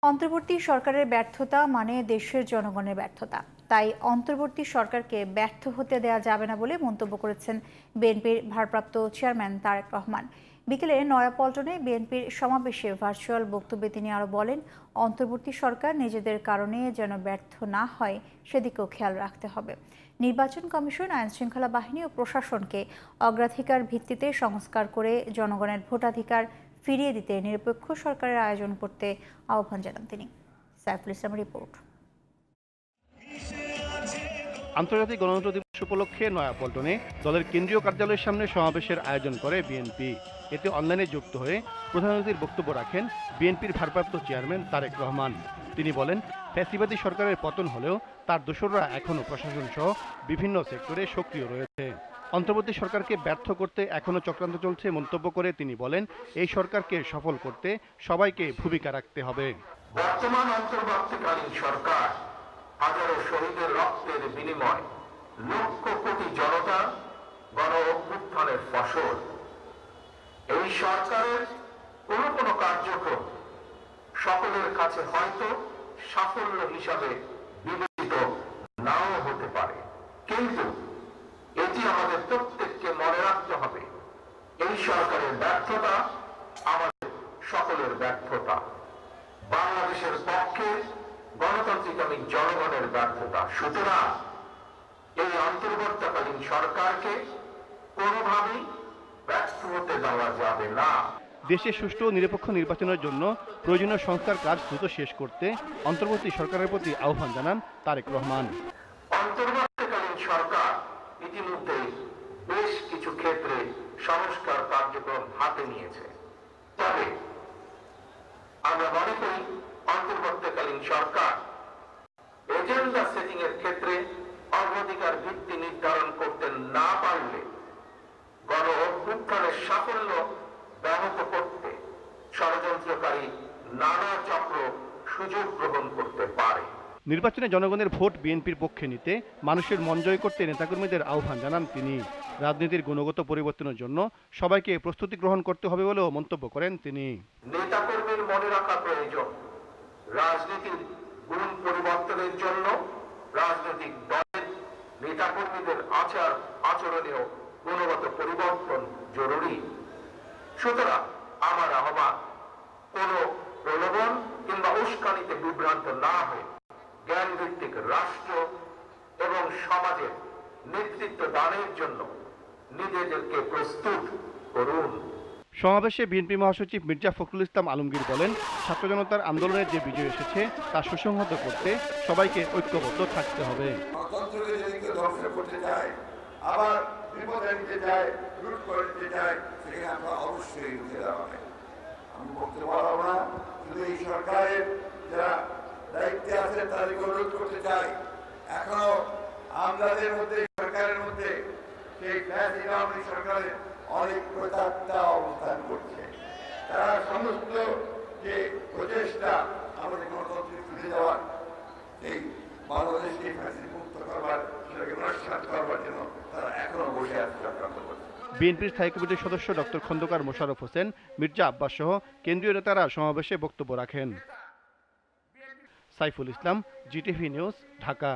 অন্তর্বর্তী সরকারের ব্যর্থতা মানে দেশের জনগণের ব্যর্থতা। তাই অন্তর্বর্তী সরকারকে ব্যর্থ হতে দেওয়া যাবে না বলে মন্তব্য করেছেন বিএনপির ভারপ্রাপ্ত চেয়ারম্যান তারেক রহমান। বিকেলে নয়াপল্টনে বিএনপির সমাবেশে ভার্চুয়াল বক্তব্যে তিনি আরও বলেন, অন্তর্বর্তী সরকার নিজেদের কারণে যেন ব্যর্থ না হয় সেদিকেও খেয়াল রাখতে হবে। নির্বাচন কমিশন, আইনশৃঙ্খলা বাহিনী ও প্রশাসনকে অগ্রাধিকার ভিত্তিতে সংস্কার করে জনগণের ভোটাধিকার ফিরিয়ে দিতে নিরপেক্ষ সরকারের আয়োজন করতে আহ্বান জানান তিনি। সাইফুল ইসলামের রিপোর্ট। আন্তর্জাতিক গণতন্ত্র দিবস উপলক্ষে নয়াপল্টনে দলের কেন্দ্রীয় কার্যালয়ের সামনে সমাবেশের আয়োজন করে বিএনপি। এতে অনলাইনে যুক্ত হয়ে প্রধান অতিথির বক্তব্য রাখেন বিএনপির ভারপ্রাপ্ত চেয়ারম্যান তারেক রহমান। তিনি বলেন, ফ্যাসিবাদী সরকারের পতন হলেও তার দোসররা এখনও প্রশাসন সহ বিভিন্ন সেক্টরে সক্রিয় রয়েছে। অন্তর্বর্তী সরকারকে ব্যর্থ করতে এখনও চক্রান্ত চলছে মন্তব্য করে তিনি বলেন, এই সরকারকে সফল করতে সবাইকে ভূমিকা রাখতে হবে। বর্তমান অন্তর্বর্তীকালীন সরকার হাজারো শহীদের রক্তের বিনিময় লক্ষ কোটি জনতা গণ অভ্যুত্থানের ফসল। এই সরকারের কোনো কার্যক্রম সকলের কাছে হয়তো সাফল্য হিসাবে বিবেচিত নাও হতে পারে, কিন্তু এটি আমাদের প্রত্যেককে মনে রাখতে হবে, এই সরকারের ব্যর্থতা আমাদের সকলের ব্যর্থতা, বাংলাদেশের পক্ষে গণতান্ত্রিক জনগণের ব্যর্থতা। সুতরাং এই অন্তর্বর্তীকালীন সরকারকে কোনোভাবেই ব্যর্থ হতে দেওয়া যাবে না। দেশে সুষ্ঠু ও নিরপেক্ষ নির্বাচনের জন্য প্রয়োজনীয় সংস্কার কাজ দ্রুত শেষ করতে অন্তর্বর্তী সরকারের প্রতি আহ্বান জানান তারেক রহমান। অন্তর্বর্তীকালীন সরকার ইতিমধ্যে বেশ কিছু ক্ষেত্রে সংস্কার কার্যক্রম হাতে নিয়েছে, তবে আমরা মনে করি অন্তর্বর্তীকালীন সরকার এজেন্ডা সেটিং এর ক্ষেত্রে অগ্রাধিকার ভিত্তি নির্ধারণ করতে না পারলে গণ অভ্যুত্থানের সাফল্য ব্যাহত করতে ষড়যন্ত্রকারী নানা চক্র সুযোগ গ্রহণ করতে পারে। নির্বাচনে জনগণের ভোট বিএনপির পক্ষে নিতে মানুষের মন জয় করতে নেতাকর্মীদের আহ্বান জানান তিনি। রাজনীতির গুণগত পরিবর্তনের জন্য সবাইকে প্রস্তুতি গ্রহণ করতে হবে বলেও মন্তব্য করেন তিনি। নেতাকর্মীর মনে রাখা প্রয়োজন, রাজনীতির গুণ পরিবর্তনের জন্য রাজনৈতিক দলের নেতাকর্মীদের আচরণেও গুণগত পরিবর্তন জরুরি। সুতরাং আমার আহ্বান, কোন প্রলোভন কিংবা উস্কানিতে বিভ্রান্ত না হয়ে জ্ঞান ভিত্তিক রাষ্ট্র এবং সমাজের নেতৃত্ব দানের জন্য নিজেদেরকে প্রস্তুত করুন। সমাবেশে বিএনপি মহাসচিব মির্জা ফখরুল ইসলাম আলমগীর বলেন, ছাত্র জনতার আন্দোলনের যে বিজয় এসেছে তা সুসংহত করতে সবাইকে ঐক্যবদ্ধ থাকতে হবে। আবার বিপদে নিতে চায়, লুট করে দিতে চায়, সেখানে আমরা অবশ্যই রুখে দেওয়া হবে। আমি বলতে পারবো না শুধু এই সরকারের যারা দায়িত্বে আছে তাদেরকে রোধ করতে চাই, এখনো আমাদের মধ্যে সরকারের মধ্যে সেই ফ্যাসিবাদী সরকারের অনেক প্রতাপটা অবস্থান করছে। তারা সমস্ত যে প্রচেষ্টা আমাদের গণতন্ত্রে ফিরে যাওয়ার, এই বাংলাদেশকে ফ্যাসিবাদ মুক্ত করবার, সেটাকে নস্যাৎ করবার জন্য তারা এখনো বসে আছে চক্রান্ত করছে। বিএনপির স্থায়ী কমিটির সদস্য ডক্টর খন্দকার মোশাররফ হোসেন, মির্জা আব্বাস সহ কেন্দ্রীয় নেতারা সমাবেশে বক্তব্য রাখেন। Saiful Islam, GTV news, Dhaka.